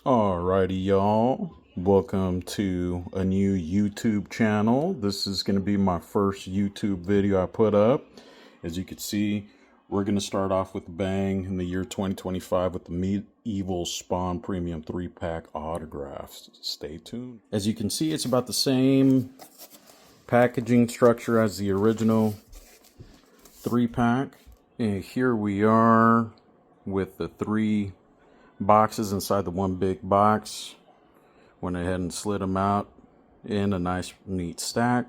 Alrighty, y'all. Welcome to a new YouTube channel. This is going to be my first YouTube video I put up. As you can see, we're going to start off with a bang in the year 2025 with the Medieval Spawn Premium 3-pack autographs. Stay tuned. As you can see, it's about the same packaging structure as the original 3-pack. And here we are with the 3 boxes inside the one big box. Went ahead and slid them out in a nice neat stack,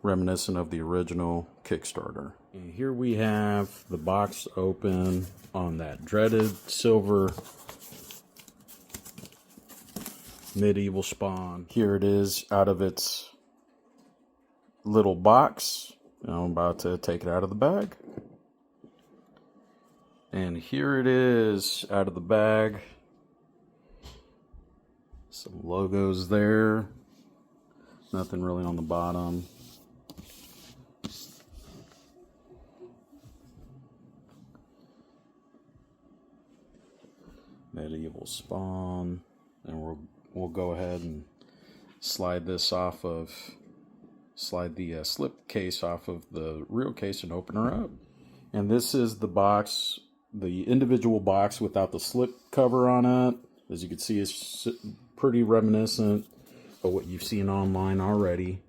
reminiscent of the original Kickstarter. And here we have the box open on that dreaded silver Medieval Spawn. Here it is out of its little box. I'm about to take it out of the bag. And here it is out of the bag. Some logos there. Nothing really on the bottom. Medieval Spawn. And we'll go ahead and slide the slip case off of the real case and open her up. And this is the box, the individual box without the slip cover on it. As you can see, it's pretty reminiscent of what you've seen online already.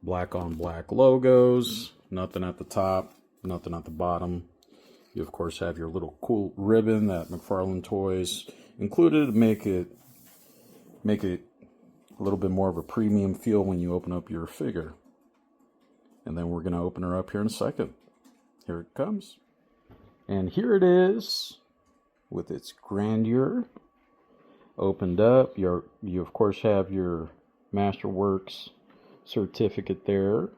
Black on black logos, nothing at the top, nothing at the bottom. You of course have your little cool ribbon that McFarlane Toys included to make it a little bit more of a premium feel when you open up your figure. And then we're going to open her up here in a second. Here it comes. And here it is with its grandeur opened up. You of course have your Masterworks certificate there.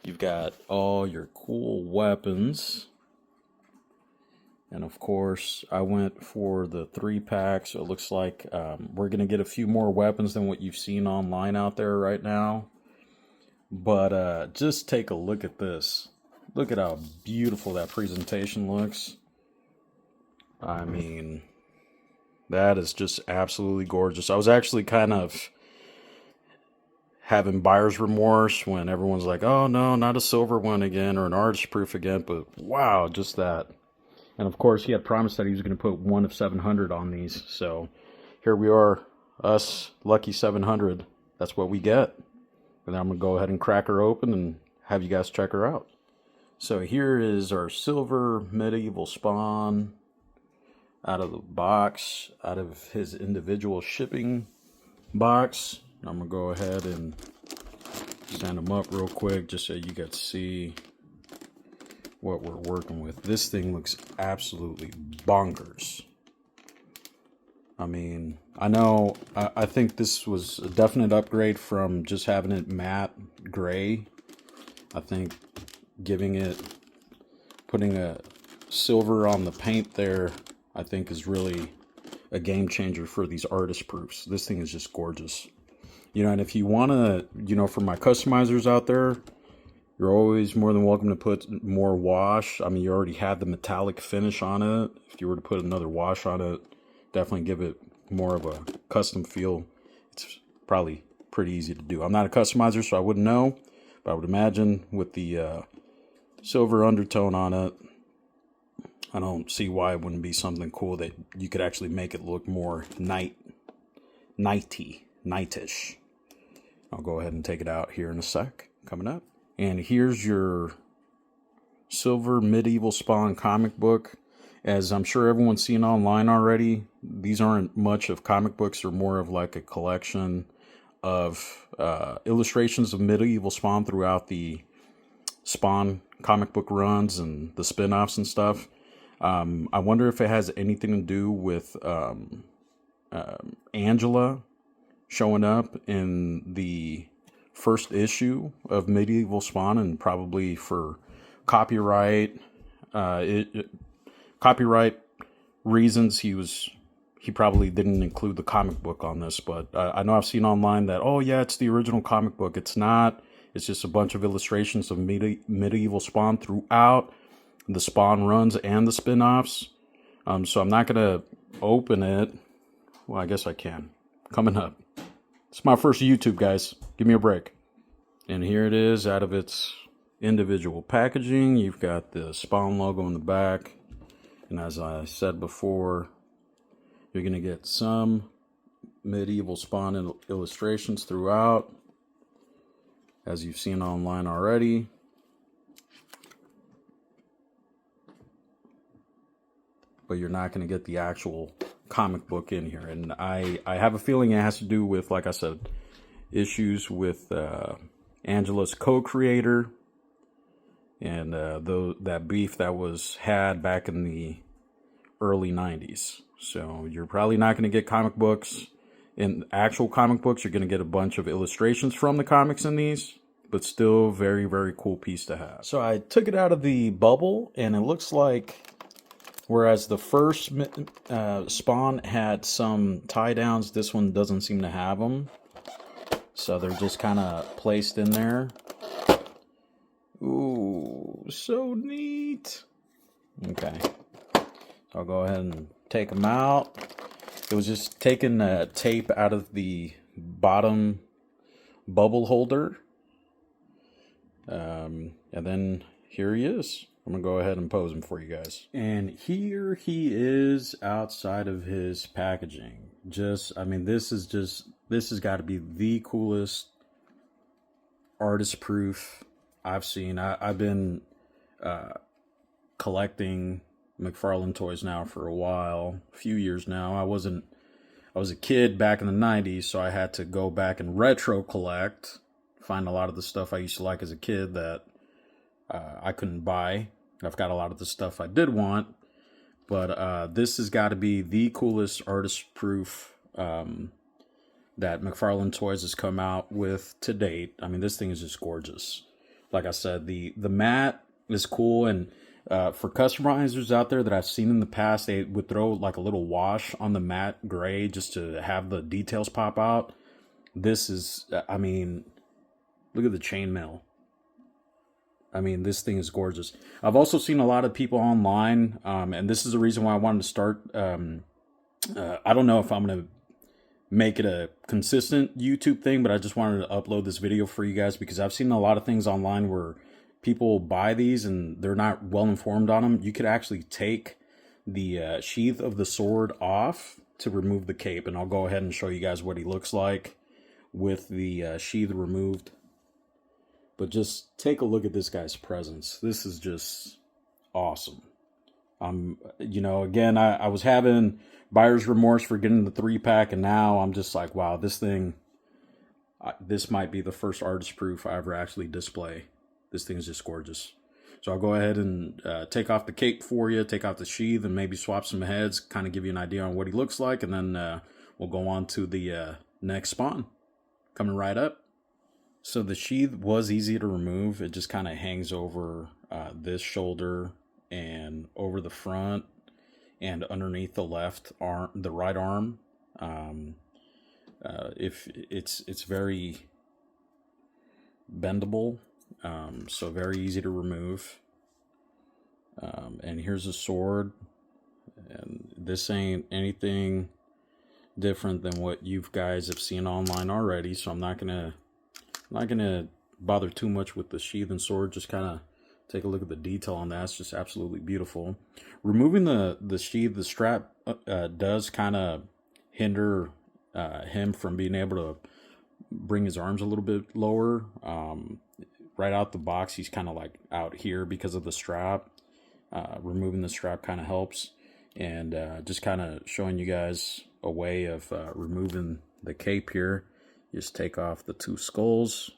You've got all your cool weapons. And of course, I went for the 3-pack, so it looks like we're going to get a few more weapons than what you've seen online out there right now. But just take a look at this. Look at how beautiful that presentation looks. I mean, that is just absolutely gorgeous. I was actually kind of having buyer's remorse when everyone's like, oh no, not a silver one again or an artist proof again. But wow, just that. And of course, he had promised that he was going to put 1 of 700 on these. So here we are, us lucky 700. That's what we get. And I'm going to go ahead and crack her open and have you guys check her out. So here is our silver Medieval Spawn out of the box, out of his individual shipping box. I'm going to go ahead and stand him up real quick just so you guys see what we're working with. This thing looks absolutely bonkers. I mean, I think this was a definite upgrade from just having it matte gray. I think putting a silver on the paint there, I think is really a game changer for these artist proofs. This thing is just gorgeous. And if you want to, for my customizers out there, you're always more than welcome to put more wash. I mean, you already had the metallic finish on it. If you were to put another wash on it, definitely give it more of a custom feel. It's probably pretty easy to do. I'm not a customizer, so I wouldn't know. But I would imagine with the silver undertone on it, I don't see why it wouldn't be something cool that you could actually make it look more nightish. I'll go ahead and take it out here in a sec, coming up. And here's your silver Medieval Spawn comic book. As I'm sure everyone's seen online already, these aren't much of comic books. They're more of like a collection of illustrations of Medieval Spawn throughout the Spawn comic book runs and the spin-offs and stuff. I wonder if it has anything to do with Angela showing up in the first issue of Medieval Spawn, and probably for copyright reasons he probably didn't include the comic book on this. But I know I've seen online that, oh yeah, it's the original comic book. It's not. It's just a bunch of illustrations of Medieval Spawn throughout the Spawn runs and the spin-offs. So I'm not going to open it. Well, I guess I can. Coming up. It's my first YouTube, guys. Give me a break. And here it is out of its individual packaging. You've got the Spawn logo in the back. And as I said before, you're going to get some medieval Spawn illustrations throughout, as you've seen online already. But you're not going to get the actual comic book in here. And I have a feeling it has to do with, like I said, issues with Angela's co-creator and that beef that was had back in the early 90s. So you're probably not going to get comic books. In actual comic books, you're going to get a bunch of illustrations from the comics in these, but still very, very cool piece to have. So I took it out of the bubble, and it looks like, whereas the first Spawn had some tie downs, this one doesn't seem to have them. So they're just kind of placed in there. Ooh, so neat. Okay. So I'll go ahead and take them out. It was just taking tape out of the bottom bubble holder. And then here he is. I'm going to go ahead and pose him for you guys. And here he is outside of his packaging. I mean, this has got to be the coolest artist proof I've seen. I've been collecting McFarlane Toys now for a few years now. I was a kid back in the 90s, so I had to go back and retro collect, find a lot of the stuff I used to like as a kid that I couldn't buy. I've got a lot of the stuff I did want, but this has got to be the coolest artist proof that McFarlane Toys has come out with to date. I mean, this thing is just gorgeous. Like I said, the mat is cool, and for customizers out there that I've seen in the past, they would throw like a little wash on the matte gray just to have the details pop out. This is, I mean, look at the chainmail. I mean, this thing is gorgeous. I've also seen a lot of people online, and this is the reason why I wanted to start. I don't know if I'm going to make it a consistent YouTube thing, but I just wanted to upload this video for you guys because I've seen a lot of things online where people buy these and they're not well informed on them. You could actually take the sheath of the sword off to remove the cape, and I'll go ahead and show you guys what he looks like with the sheath removed. But just take a look at this guy's presence. This is just awesome. You know, again, I was having buyer's remorse for getting the 3-pack, and now I'm just like, wow, this thing, this might be the first artist proof I ever actually display. This thing is just gorgeous. So I'll go ahead and take off the cape for you, take off the sheath, and maybe swap some heads, kind of give you an idea on what he looks like, and then we'll go on to the next Spawn. Coming right up. So the sheath was easy to remove. It just kind of hangs over this shoulder and over the front and underneath the left arm, the right arm. If it's very bendable, so very easy to remove. And here's a sword, and this ain't anything different than what you guys have seen online already. So I'm not gonna bother too much with the sheath and sword. Just kind of take a look at the detail on that. It's just absolutely beautiful. Removing the sheath, the strap does kind of hinder him from being able to bring his arms a little bit lower. Right out the box, he's kind of like out here because of the strap. Removing the strap kind of helps. And just kind of showing you guys a way of removing the cape here. Just take off the 2 skulls.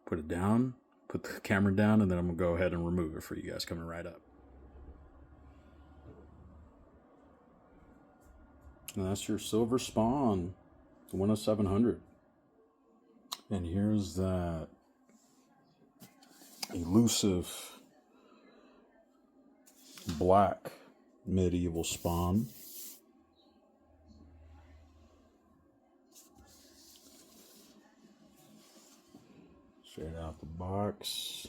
Put it down. Put the camera down, and then I'm going to go ahead and remove it for you guys coming right up. And that's your silver Spawn, the 10700. And here's that elusive black medieval Spawn. Straight out the box.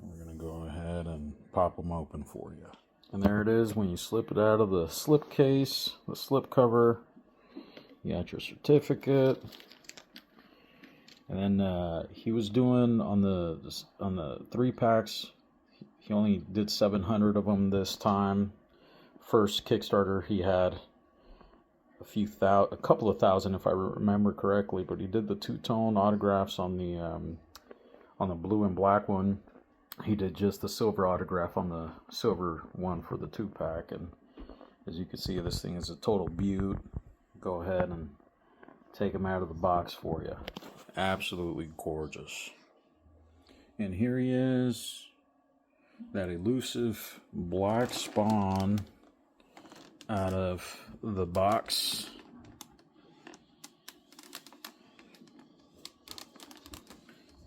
We're pop them open for you. And there it is when you slip it out of the slip case, the slip cover. You got your certificate. And then he was doing on the 3-packs, he only did 700 of them this time. First Kickstarter he had a couple of thousand if I remember correctly, but he did the two-tone autographs on the blue and black one. He did just the silver autograph on the silver one for the 2-pack, and as you can see, this thing is a total beaut. Go ahead and take him out of the box for you. Absolutely gorgeous. And here he is, that elusive black Spawn out of the box.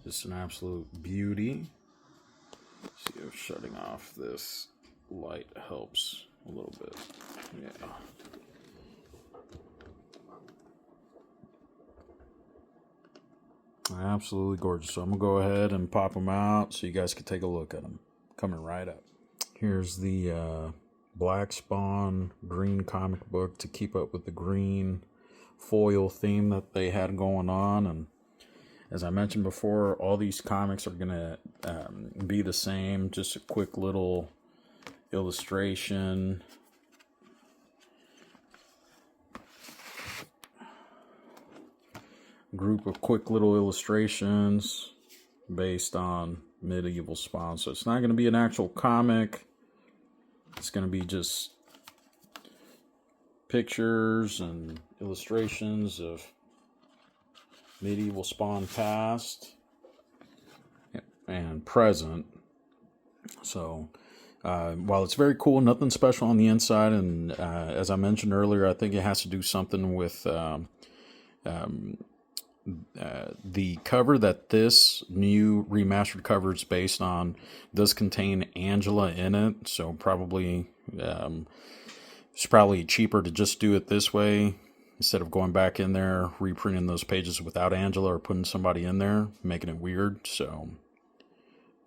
Just an absolute beauty. See if shutting off this light helps a little bit. Yeah. Absolutely gorgeous. So I'm going to go ahead and pop them out so you guys can take a look at them. Coming right up. Here's the Black Spawn green comic book to keep up with the green foil theme that they had going on. And as I mentioned before, all these comics are going to be the same. Just a quick little illustration. Group of quick little illustrations based on medieval Spawn. So it's not going to be an actual comic. It's going to be just pictures and illustrations of medieval Spawn past and present. So while it's very cool, nothing special on the inside, and as I mentioned earlier, I think it has to do something with the cover that this new remastered cover is based on does contain Angela in it, so probably it's probably cheaper to just do it this way instead of going back in there reprinting those pages without Angela or putting somebody in there, making it weird. So,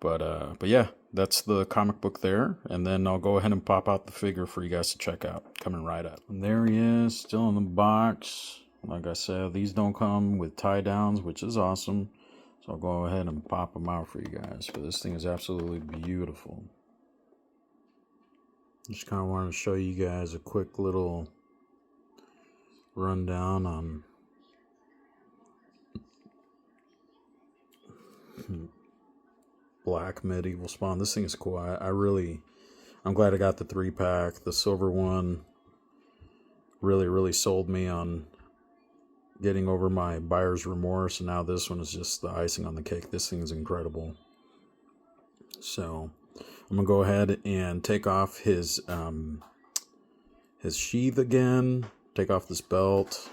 but yeah, that's the comic book there, and then I'll go ahead and pop out the figure for you guys to check out. Coming right up. And there he is, still in the box. Like I said, these don't come with tie downs, which is awesome. So I'll go ahead and pop them out for you guys. But this thing is absolutely beautiful. Just kind of wanted to show you guys a quick little rundown on black medieval Spawn. This thing is cool. I'm glad I got the 3-pack. The silver one really sold me on getting over my buyer's remorse, and now this one is just the icing on the cake. This thing is incredible. So I'm gonna go ahead and take off his sheath again, take off this belt,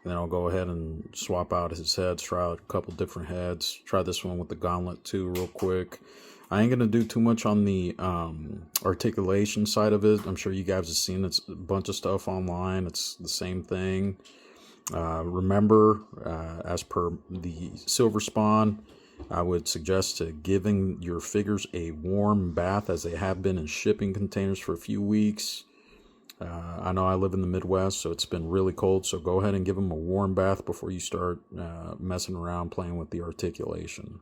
and then I'll go ahead and swap out his heads, try out a couple different heads, try this one with the gauntlet too real quick. I ain't gonna do too much on the articulation side of it. I'm sure you guys have seen it's a bunch of stuff online. It's the same thing. Remember, as per the Silver Spawn, I would suggest to giving your figures a warm bath, as they have been in shipping containers for a few weeks. I know I live in the Midwest, so it's been really cold, so go ahead and give them a warm bath before you start messing around playing with the articulation.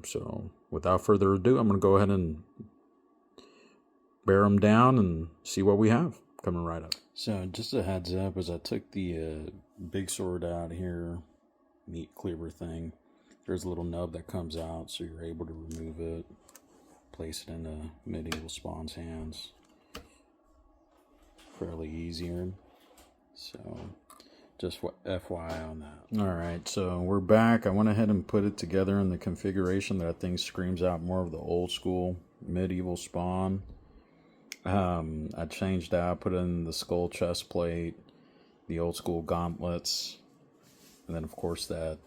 So without further ado, I'm going to go ahead and bear them down and see what we have coming right up. So just a heads up, as I took the big sword out here, meat cleaver thing, there's a little nub that comes out, so you're able to remove it, place it into medieval Spawn's hands fairly easier. So just FYI on that. Alright, so we're back. I went ahead and put it together in the configuration that I think screams out more of the old school medieval Spawn. I changed out, put in the skull chest plate, the old school gauntlets, and then of course that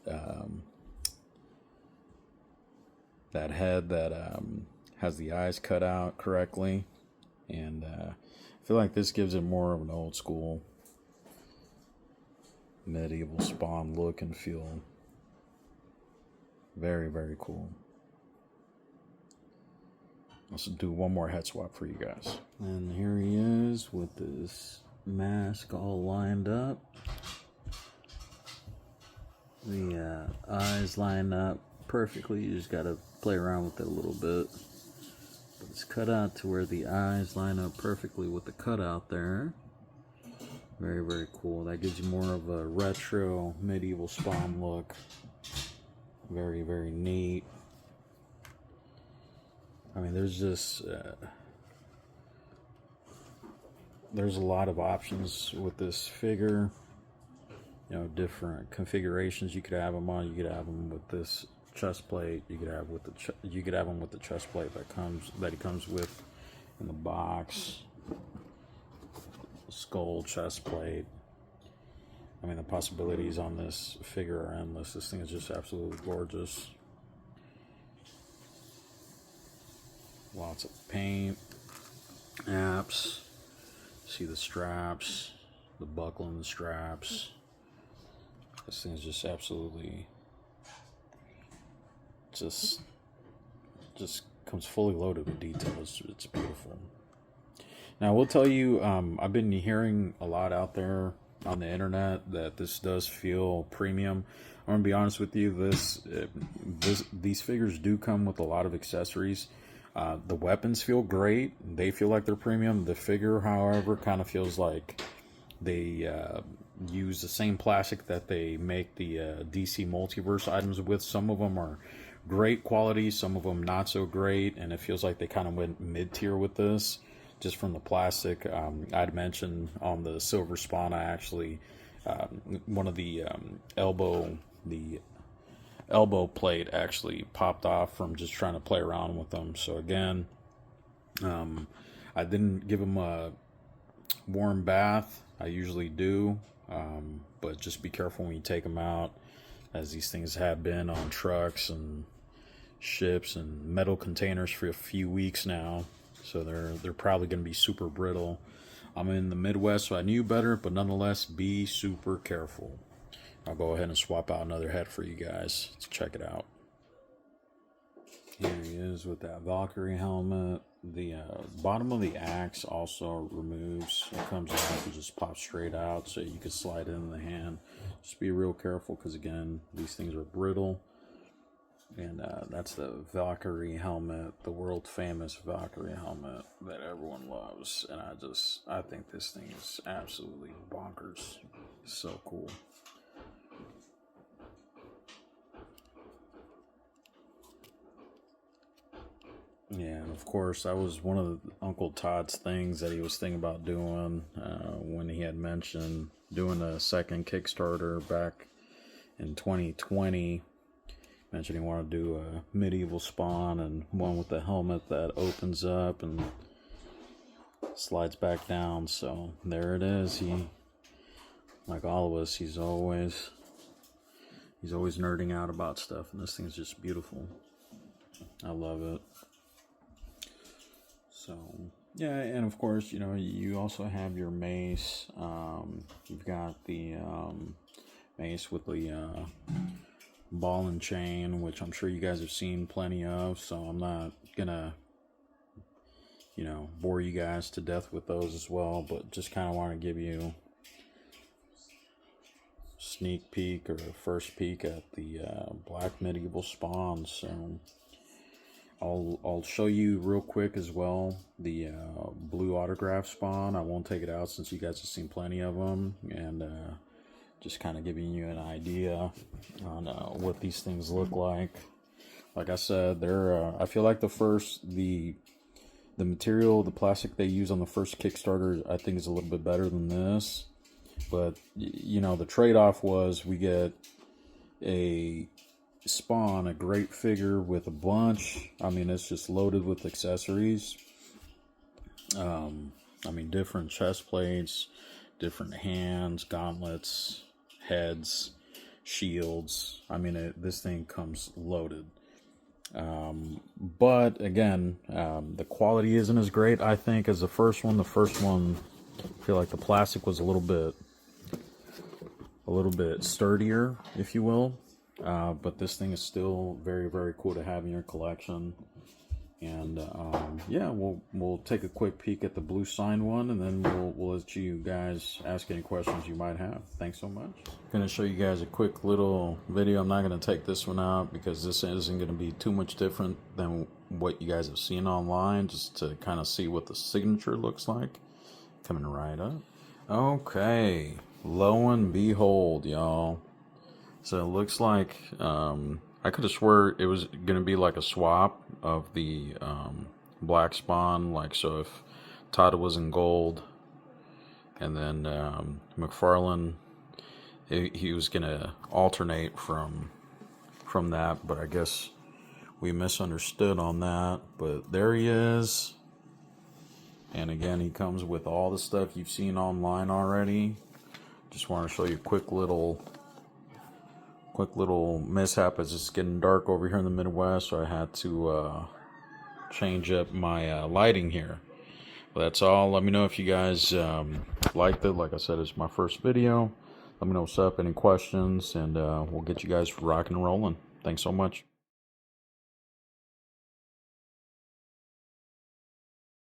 that head that has the eyes cut out correctly, and I feel like this gives it more of an old school medieval Spawn look and feel. Very cool. Let's do one more head swap for you guys. And here he is with this mask all lined up. The eyes line up perfectly. You just gotta play around with it a little bit. But it's cut out to where the eyes line up perfectly with the cutout there. Very, very cool. That gives you more of a retro medieval Spawn look. Very, very neat. I mean, there's just there's a lot of options with this figure. You know, different configurations you could have them on. You could have them with this chest plate. You could have with them with the chest plate that he comes with in the box. Skull chest plate. I mean, the possibilities on this figure are endless. This thing is just absolutely gorgeous. Lots of paint, apps. See the straps, the buckle and the straps. This thing is just absolutely just comes fully loaded with details. It's beautiful. Now, I will tell you, I've been hearing a lot out there on the internet that this does feel premium. I'm gonna be honest with you. These figures do come with a lot of accessories. The weapons feel great. They feel like they're premium. The figure, however, kind of feels like they use the same plastic that they make the DC Multiverse items with. Some of them are great quality, some of them not so great, and it feels like they kind of went mid-tier with this, just from the plastic. I'd mentioned on the Silver Spawn, I actually, one of the elbow plate actually popped off from just trying to play around with them. So again, I didn't give them a warm bath. I usually do, but just be careful when you take them out, as these things have been on trucks and ships and metal containers for a few weeks now. So they're probably going to be super brittle. I'm in the Midwest, so I knew better, but nonetheless, be super careful. I'll go ahead and swap out another head for you guys. Let's check it out. Here he is with that Valkyrie helmet. The bottom of the axe also removes. It comes out and just pops straight out, so you can slide it in the hand. Just be real careful, because again, these things are brittle. And that's the Valkyrie helmet, the world famous Valkyrie helmet that everyone loves. And I think this thing is absolutely bonkers. It's so cool. Yeah, and of course, that was one of Uncle Todd's things that he was thinking about doing when he had mentioned doing a second Kickstarter back in 2020. Mentioned he wanted to do a medieval Spawn and one with the helmet that opens up and slides back down. So there it is. He, like all of us, he's always nerding out about stuff, and this thing's just beautiful. I love it. So yeah, and of course, you know, you also have your mace. You've got the mace with the ball and chain, which I'm sure you guys have seen plenty of, so I'm not gonna, you know, bore you guys to death with those as well, but just kind of want to give you a sneak peek or a first peek at the Black Medieval Spawn. So I'll show you real quick as well the blue autograph Spawn. I won't take it out since you guys have seen plenty of them, and just kind of giving you an idea on what these things look like. Like I said, they're I feel like the material, the plastic they use on the first Kickstarter, I think is a little bit better than this. But you know, the trade-off was we get a Spawn, a great figure with a bunch. I mean, it's just loaded with accessories. I mean, different chest plates, different hands, gauntlets, heads, shields. I mean, this thing comes loaded. But again, the quality isn't as great, I think, as the first one. The first one, I feel like the plastic was a little bit sturdier, if you will. But this thing is still very, very cool to have in your collection. And yeah, we'll take a quick peek at the blue sign one, and then we'll let you guys ask any questions you might have. Thanks so much. I'm gonna show you guys a quick little video. I'm not gonna take this one out because this isn't gonna be too much different than what you guys have seen online, just to kind of see what the signature looks like. Coming right up. Okay, lo and behold, y'all. So it looks like I could have swore it was gonna be like a swap of the black Spawn, like, so if Tata was in gold, and then McFarlane, he was gonna alternate from that, but I guess we misunderstood on that. But there he is, and again, he comes with all the stuff you've seen online already. Just want to show you a quick little mishap as it's getting dark over here in the Midwest, so I had to change up my lighting here. Well, that's all. Let me know if you guys liked it. Like I said, it's my first video. Let me know what's up, any questions, and we'll get you guys rocking and rolling. Thanks so much.